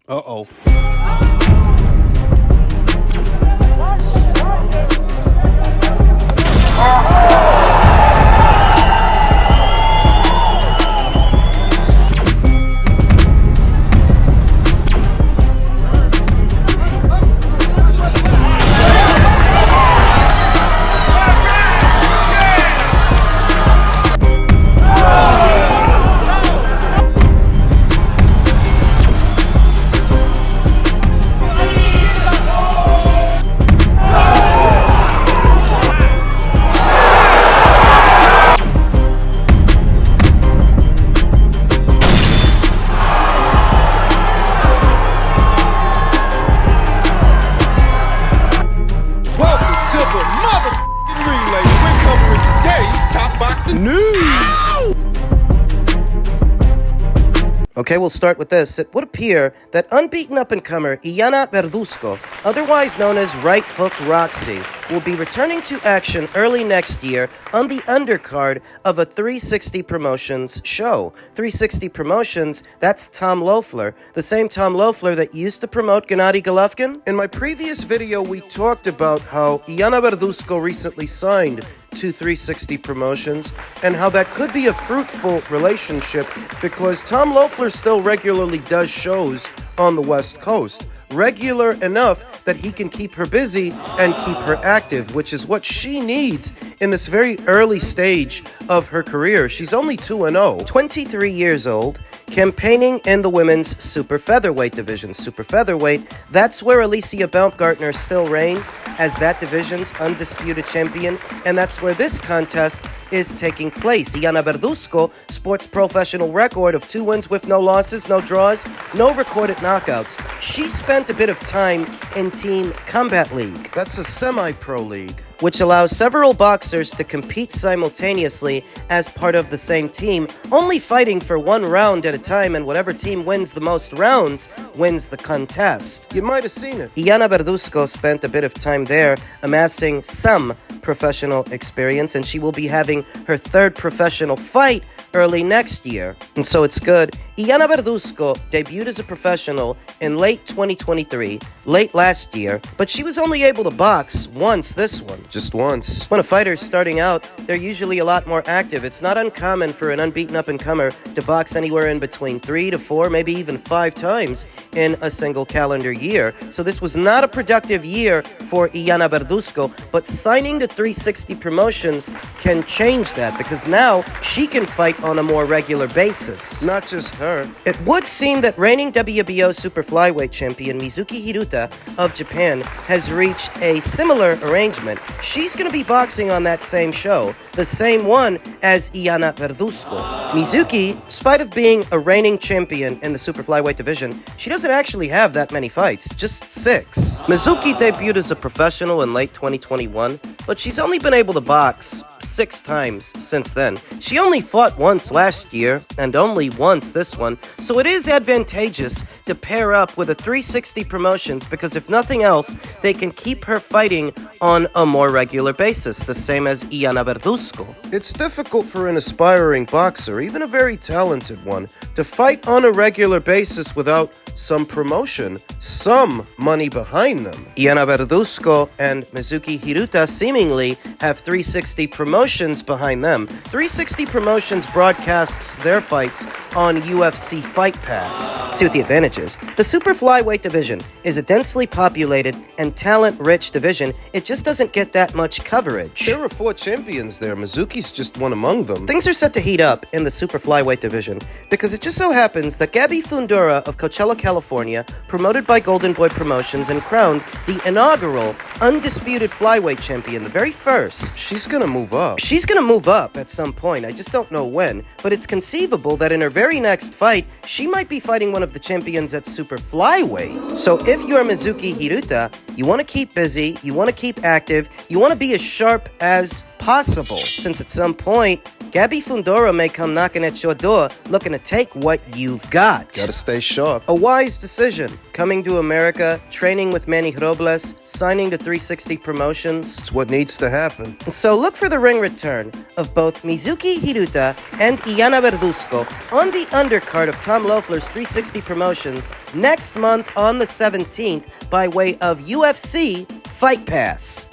Uh-oh. News! Okay, we'll start with this. It would appear that unbeaten up-and-comer Yana Verduzco, otherwise known as Right Hook Roxy, will be returning to action early next year on the undercard of a 360 Promotions show. 360 Promotions, that's Tom Loeffler, the same Tom Loeffler that used to promote Gennady Golovkin. In my previous video, we talked about how Yana Verduzco recently signed to 360 Promotions, and how that could be a fruitful relationship because Tom Loeffler still regularly does shows on the West Coast. Regular enough that he can keep her busy and keep her active, which is what she needs in this very early stage of her career. She's only 2-0, 23 years old, campaigning in the women's super featherweight division. Super featherweight, that's where Alicia Baumgartner still reigns as that division's undisputed champion, and that's where this contest is taking place. Yana Verduzco sports professional record of 2 wins with no losses, no draws, no recorded knockouts. She spent a bit of time in Team Combat League. That's a semi-pro league, which allows several boxers to compete simultaneously as part of the same team, only fighting for 1 round at a time, and whatever team wins the most rounds wins the contest. You might have seen it. Yana Verduzco spent a bit of time there, amassing some professional experience, and she will be having her 3rd professional fight early next year. And so it's good. Yana Verduzco debuted as a professional in late 2023, late last year, but she was only able to box once this one. Just once. When a fighter's starting out, they're usually a lot more active. It's not uncommon for an unbeaten up-and-comer to box anywhere in between 3 to 4, maybe even 5 times in a single calendar year. So this was not a productive year for Yana Verduzco, but signing to 360 Promotions can change that because now she can fight on a more regular basis. Not just her. It would seem that reigning WBO super flyweight champion Mizuki Hiruta of Japan has reached a similar arrangement. She's going to be boxing on that same show, the same one as Yana Verduzco. Mizuki, in spite of being a reigning champion in the super flyweight division, she doesn't actually have that many fights, just 6. Mizuki debuted as a professional in late 2021, but she's only been able to box 6 times since then. She only fought once last year, and only once this one, so it is advantageous to pair up with a 360 Promotions because if nothing else, they can keep her fighting on a more regular basis, the same as Yana Verduzco. It's difficult for an aspiring boxer, even a very talented one, to fight on a regular basis without some promotion, some money behind them. Yana Verduzco and Mizuki Hiruta seemingly have 360 Promotions behind them. 360 Promotions broadcasts their fights on UFC Fight Pass. See what the advantage is. The super flyweight division is a densely populated and talent-rich division. It just doesn't get that much coverage. There are 4 champions there. Mizuki's just one among them. Things are set to heat up in the super flyweight division because it just so happens that Gabby Fundora of Coachella, California, promoted by Golden Boy Promotions and crowned the inaugural undisputed flyweight champion, the very first. She's gonna move up. She's gonna move up at some point. I just don't know when, but it's conceivable that in her very next fight, she might be fighting one of the champions at super flyweight. So if you're Mizuki Hiruta, you want to keep busy, you want to keep active, you want to be as sharp as possible, since at some point Gabby Fundora may come knocking at your door looking to take what you've got. Gotta stay sharp. A wise decision. Coming to America, training with Manny Robles, signing to 360 Promotions. It's what needs to happen. So look for the ring return of both Mizuki Hiruta and Yana Verduzco on the undercard of Tom Loeffler's 360 Promotions next month on the 17th by way of UFC Fight Pass.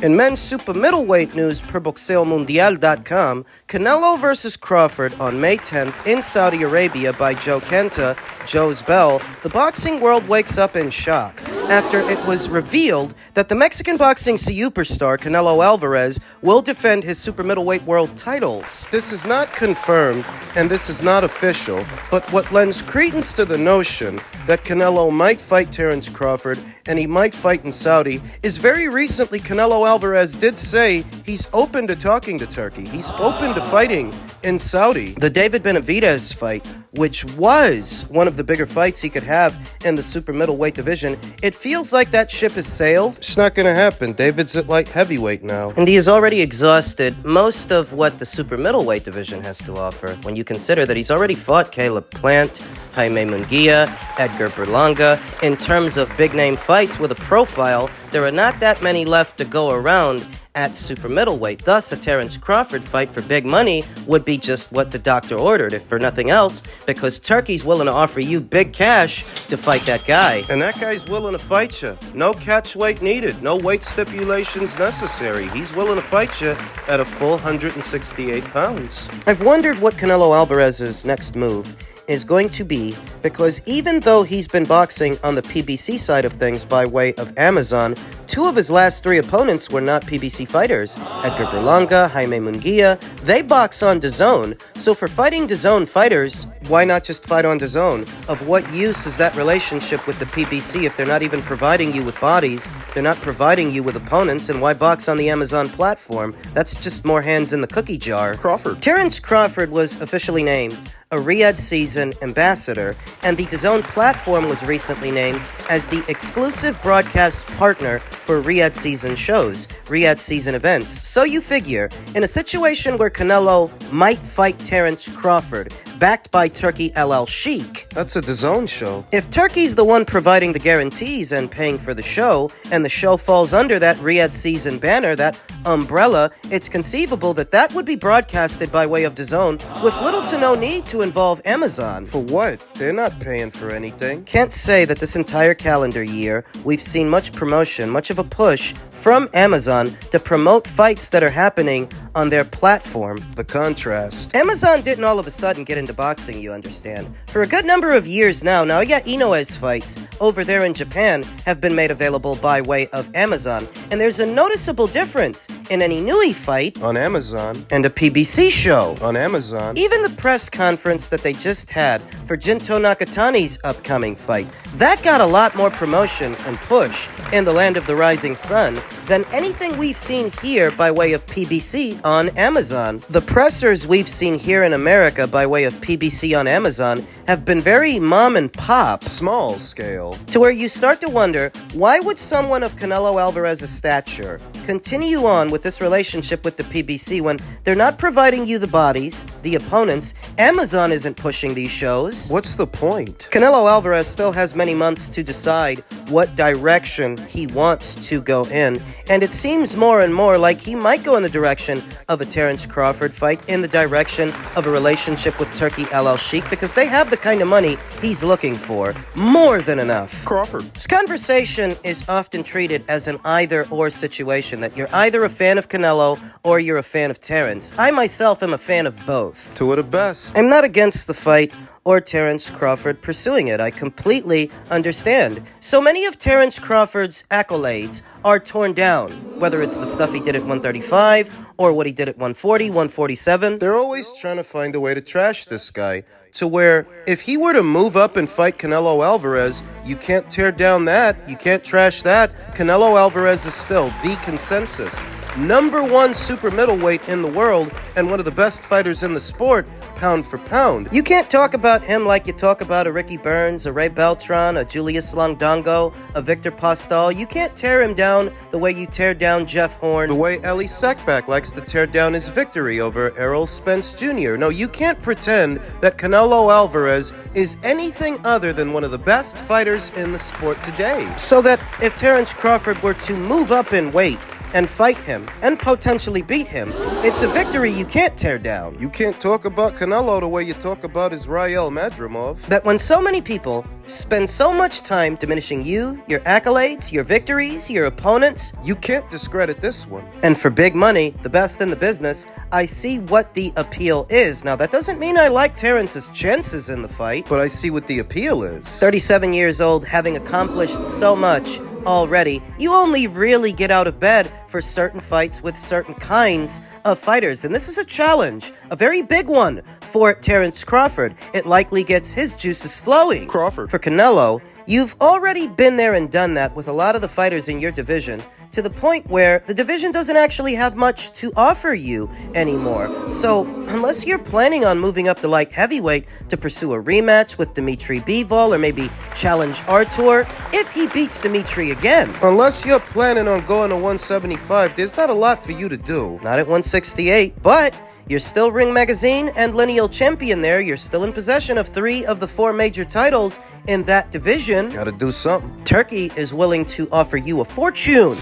In men's super middleweight news per BoxeoMundial.com, Canelo vs. Crawford on May 10th in Saudi Arabia by Joe Kenta, Joe's Bell, the boxing world wakes up in shock after it was revealed that the Mexican boxing superstar Canelo Alvarez will defend his super middleweight world titles. This is not confirmed and this is not official, but what lends credence to the notion that Canelo might fight Terence Crawford and he might fight in Saudi is very recently Canelo Alvarez did say he's open to talking to Turkey. He's open to fighting in Saudi. The David Benavidez fight, which was one of the bigger fights he could have in the super middleweight division, it feels like that ship has sailed. It's not going to happen. David's at light heavyweight now. And he has already exhausted most of what the super middleweight division has to offer when you consider that he's already fought Caleb Plant, Jaime Munguia, Edgar Berlanga. In terms of big-name fights with a profile, there are not that many left to go around at super middleweight. Thus, a Terence Crawford fight for big money would be just what the doctor ordered, if for nothing else, because Turkey's willing to offer you big cash to fight that guy. And that guy's willing to fight you. No catch weight needed. No weight stipulations necessary. He's willing to fight you at a full 168 pounds. I've wondered what Canelo Alvarez's next move is going to be, because even though he's been boxing on the PBC side of things by way of Amazon, two of his last three opponents were not PBC fighters. Edgar Berlanga, Jaime Munguia, they box on DAZN, so for fighting DAZN fighters, why not just fight on DAZN? Of what use is that relationship with the PBC if they're not even providing you with bodies, they're not providing you with opponents, and why box on the Amazon platform? That's just more hands in the cookie jar. Crawford. Terence Crawford was officially named a Riyadh Season ambassador, and the DAZN platform was recently named as the exclusive broadcast partner for Riyadh Season shows, Riyadh Season events. So you figure, in a situation where Canelo might fight Terence Crawford, backed by Turkey LL Sheikh. That's a DAZN show. If Turkey's the one providing the guarantees and paying for the show, and the show falls under that Riyadh Season banner, that umbrella, it's conceivable that that would be broadcasted by way of DAZN with little to no need to involve Amazon. For what? They're not paying for anything. Can't say that this entire calendar year we've seen much promotion, much of a push from Amazon to promote fights that are happening on their platform. The contrast. Amazon didn't all of a sudden get into boxing, you understand. For a good number of years now, Naoya Inoue's fights over there in Japan have been made available by way of Amazon. And there's a noticeable difference in an Inoue fight On Amazon. and a PBC show. On Amazon. Even the press conference that they just had for Jinto Nakatani's upcoming fight, that got a lot more promotion and push in the land of the rising sun than anything we've seen here by way of PBC on Amazon. The pressers we've seen here in America by way of PBC on Amazon have been very mom and pop, Small scale. to where you start to wonder, why would someone of Canelo Alvarez's stature continue on with this relationship with the PBC when they're not providing you the bodies, the opponents? Amazon isn't pushing these shows. What's the point? Canelo Alvarez still has many months to decide what direction he wants to go in, and it seems more and more like he might go in the direction of a Terence Crawford fight, in the direction of a relationship with Turkey LL Sheikh, because they have the kind of money he's looking for. More than enough. Crawford. This conversation is often treated as an either-or situation, that you're either a fan of Canelo or you're a fan of Terence. I myself am a fan of both. Two of the best. I'm not against the fight or Terence Crawford pursuing it. I completely understand. So many of Terence Crawford's accolades are torn down, whether it's the stuff he did at 135 or what he did at 140, 147. They're always trying to find a way to trash this guy, to where if he were to move up and fight Canelo Alvarez, you can't tear down that, you can't trash that. Canelo Alvarez is still the consensus #1 super middleweight in the world and one of the best fighters in the sport, pound for pound. You can't talk about him like you talk about a Ricky Burns, a Ray Beltran, a Julius Longdongo, a Victor Postol. You can't tear him down the way you tear down Jeff Horn. The way Ellie Sackback likes to tear down his victory over Errol Spence Jr. No, you can't pretend that Canelo Alvarez is anything other than one of the best fighters in the sport today. So that if Terence Crawford were to move up in weight and fight him and potentially beat him, it's a victory you can't tear down. You can't talk about Canelo the way you talk about Israel Madrimov. That when so many people spend so much time diminishing you, your accolades, your victories, your opponents, you can't discredit this one. And for big money, the best in the business, I see what the appeal is. Now, that doesn't mean I like Terence's chances in the fight, but I see what the appeal is. 37 years old, having accomplished so much already, you only really get out of bed for certain fights with certain kinds of fighters. And this is a challenge, a very big one for Terence Crawford. It likely gets his juices flowing. Crawford. For Canelo, you've already been there and done that with a lot of the fighters in your division, to the point where the division doesn't actually have much to offer you anymore. So, unless you're planning on moving up to light heavyweight to pursue a rematch with Dimitri Bivol or maybe challenge Artur if he beats Dimitri again. Unless you're planning on going to 175, there's not a lot for you to do. Not at 168, but you're still Ring Magazine and lineal champion there. You're still in possession of 3 of the 4 major titles in that division. Gotta do something. Turkey is willing to offer you a fortune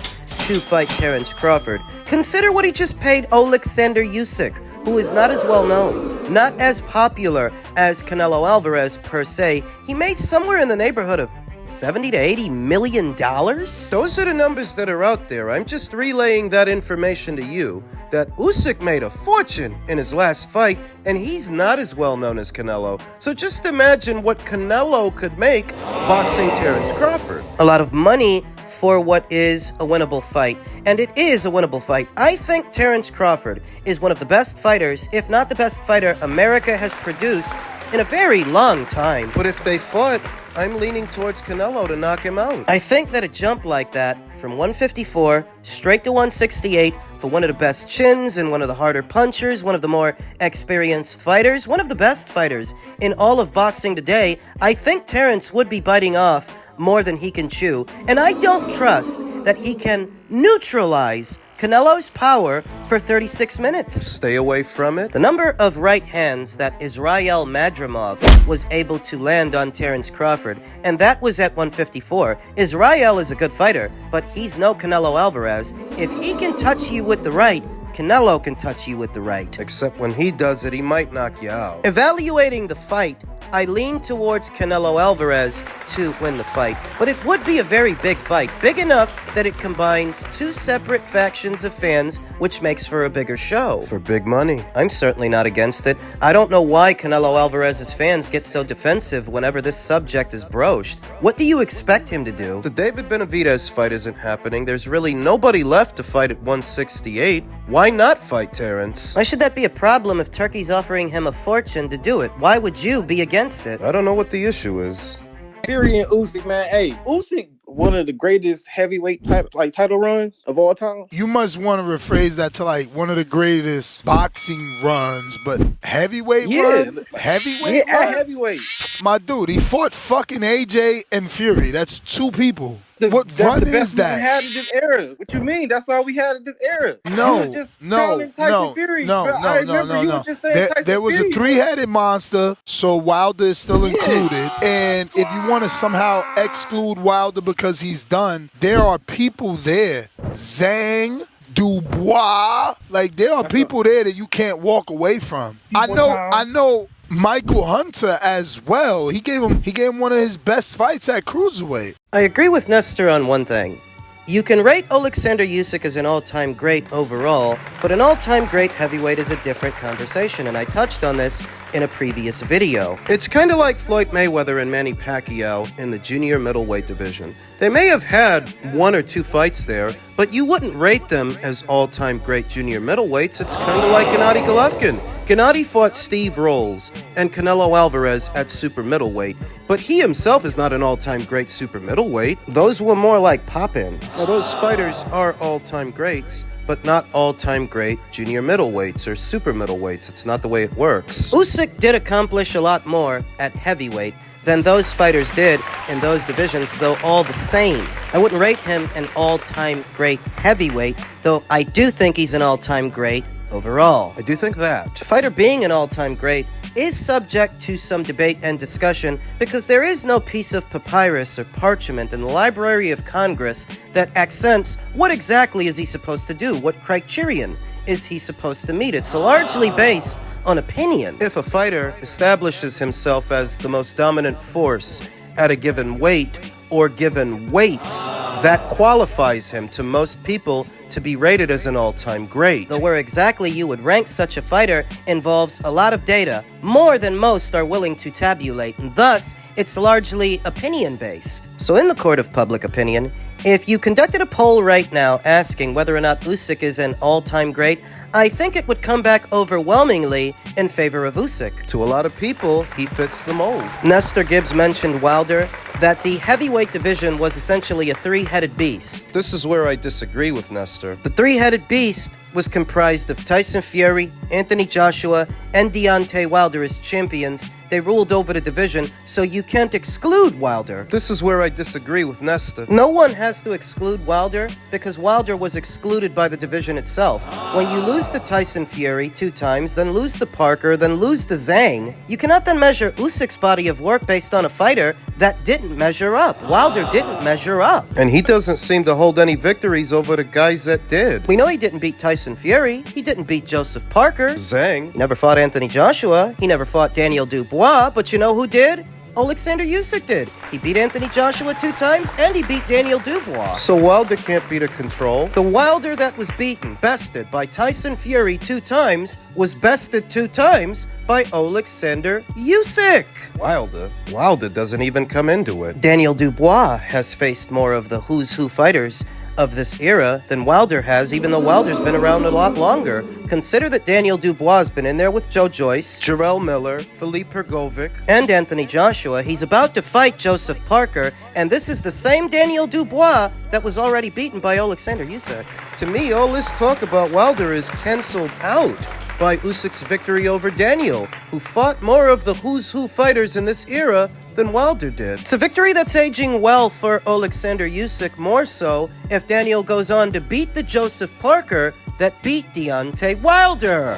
to fight Terence Crawford. Consider what he just paid Oleksandr Usyk, who is not as well known, not as popular as Canelo Alvarez per se. He made somewhere in the neighborhood of $70 to $80 million? Those are the numbers that are out there. I'm just relaying that information to you, that Usyk made a fortune in his last fight, and he's not as well known as Canelo. So just imagine what Canelo could make boxing Terence Crawford. A lot of money for what is a winnable fight. And it is a winnable fight. I think Terence Crawford is one of the best fighters, if not the best fighter America has produced in a very long time. But if they fought, I'm leaning towards Canelo to knock him out. I think that a jump like that, from 154 straight to 168, for one of the best chins and one of the harder punchers, one of the more experienced fighters, one of the best fighters in all of boxing today, I think Terence would be biting off more than he can chew. And I don't trust that he can neutralize Canelo's power for 36 minutes. Stay away from it. The number of right hands that Israel Madrimov was able to land on Terence Crawford, and that was at 154. Israel is a good fighter, but he's no Canelo Alvarez. If he can touch you with the right, Canelo can touch you with the right. Except when he does it, he might knock you out. Evaluating the fight, I lean towards Canelo Alvarez to win the fight, but it would be a very big fight, big enough that it combines 2 separate factions of fans, which makes for a bigger show. For big money. I'm certainly not against it. I don't know why Canelo Alvarez's fans get so defensive whenever this subject is broached. What do you expect him to do? The David Benavidez fight isn't happening. There's really nobody left to fight at 168. Why not fight Terence? Why should that be a problem if Turkey's offering him a fortune to do it? Why would you be against it? I don't know what the issue is. Fury and Usyk, man. Hey, Usyk, one of the greatest heavyweight title runs of all time. You must want to rephrase that to like one of the greatest boxing runs, but heavyweight run? Heavyweight Yeah, run? heavyweight. My dude, he fought fucking AJ and Fury. That's 2 people. What That's run the best is that? we had in this era. What you mean? That's all we had in this era. No, You was just crowning Tyson Fury. But I remember you was just saying Tyson There was a Fury. 3-headed monster, so Wilder is still included. And if you want to somehow exclude Wilder because he's done, there are people there. Zhang, Dubois, like there are people there that you can't walk away from. I know Michael Hunter as well. He gave him one of his best fights at cruiserweight. I agree with Nestor on one thing. You can rate Oleksandr Usyk as an all-time great overall, but an all-time great heavyweight is a different conversation, and I touched on this in a previous video. It's kind of like Floyd Mayweather and Manny Pacquiao in the junior middleweight division. They may have had 1 or 2 fights there, but you wouldn't rate them as all-time great junior middleweights. It's kind of like Gennady Golovkin. Gennady fought Steve Rolls and Canelo Alvarez at super middleweight, but he himself is not an all-time great super middleweight. Those were more like pop-ins. Now, those fighters are all-time greats, but not all-time great junior middleweights or super middleweights. It's not the way it works. Usyk did accomplish a lot more at heavyweight than those fighters did in those divisions, though all the same. I wouldn't rate him an all-time great heavyweight, though I do think he's an all-time great overall. I do think that. A fighter being an all-time great is subject to some debate and discussion because there is no piece of papyrus or parchment in the Library of Congress that accents what exactly is he supposed to do, what criterion is he supposed to meet. It's largely based on opinion. If a fighter establishes himself as the most dominant force at a given weight or given weights, that qualifies him to most people to be rated as an all-time great. Though where exactly you would rank such a fighter involves a lot of data, more than most are willing to tabulate, and thus it's largely opinion-based. So in the court of public opinion, if you conducted a poll right now asking whether or not Usyk is an all-time great, I think it would come back overwhelmingly in favor of Usyk. To a lot of people, he fits the mold. Nestor Gibbs mentioned Wilder, that the heavyweight division was essentially a three-headed beast. This is where I disagree with Nestor. The three-headed beast was comprised of Tyson Fury, Anthony Joshua, and Deontay Wilder as champions. They ruled over the division, so you can't exclude Wilder. This is where I disagree with Nestor. No one has to exclude Wilder because Wilder was excluded by the division itself. When you lose to Tyson Fury 2 times, then lose to Parker, then lose to Zhang, you cannot then measure Usyk's body of work based on a fighter that didn't measure up. Wilder didn't measure up. And he doesn't seem to hold any victories over the guys that did. We know he didn't beat Tyson Fury. He didn't beat Joseph Parker. Zhang. He never fought Anthony Joshua. He never fought Daniel Dubois. But you know who did? Oleksandr Usyk did. He beat Anthony Joshua 2 times, and he beat Daniel Dubois. So Wilder can't beat a control? The Wilder that was beaten, bested by Tyson Fury 2 times, was bested 2 times by Oleksandr Usyk. Wilder doesn't even come into it. Daniel Dubois has faced more of the who's who fighters of this era than Wilder has, even though Wilder's been around a lot longer. Consider that Daniel Dubois has been in there with Joe Joyce, Jarrell Miller, Philippe Hergovic, and Anthony Joshua. He's about to fight Joseph Parker, and this is the same Daniel Dubois that was already beaten by Oleksandr Usyk. To me, all this talk about Wilder is canceled out by Usyk's victory over Daniel, who fought more of the who's who fighters in this era than Wilder did. It's a victory that's aging well for Oleksandr Usyk, more so if Daniel goes on to beat the Joseph Parker that beat Deontay Wilder.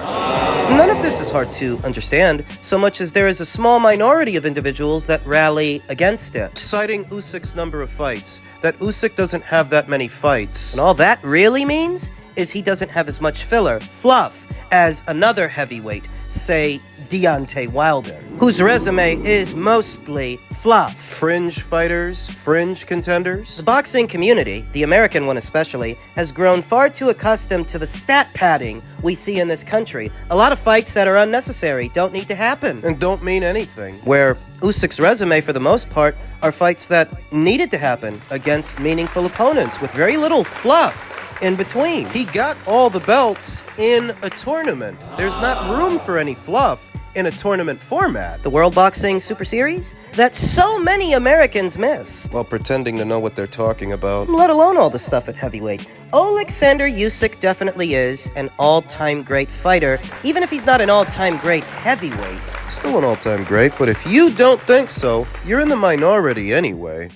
None of this is hard to understand, so much as there is a small minority of individuals that rally against it. Citing Usyk's number of fights, that Usyk doesn't have that many fights. And all that really means is he doesn't have as much fluff, as another heavyweight, say Deontay Wilder, whose resume is mostly fluff. Fringe fighters, fringe contenders. The boxing community, the American one especially, has grown far too accustomed to the stat padding we see in this country. A lot of fights that are unnecessary don't need to happen. And don't mean anything. Where Usyk's resume, for the most part, are fights that needed to happen against meaningful opponents with very little fluff in between. He got all the belts in a tournament. There's not room for any fluff in a tournament format. The World Boxing Super Series that so many Americans miss, While pretending to know what they're talking about. let alone all the stuff at heavyweight. Oleksandr Usyk definitely is an all-time great fighter, even if he's not an all-time great heavyweight. Still an all-time great, but if you don't think so, you're in the minority anyway.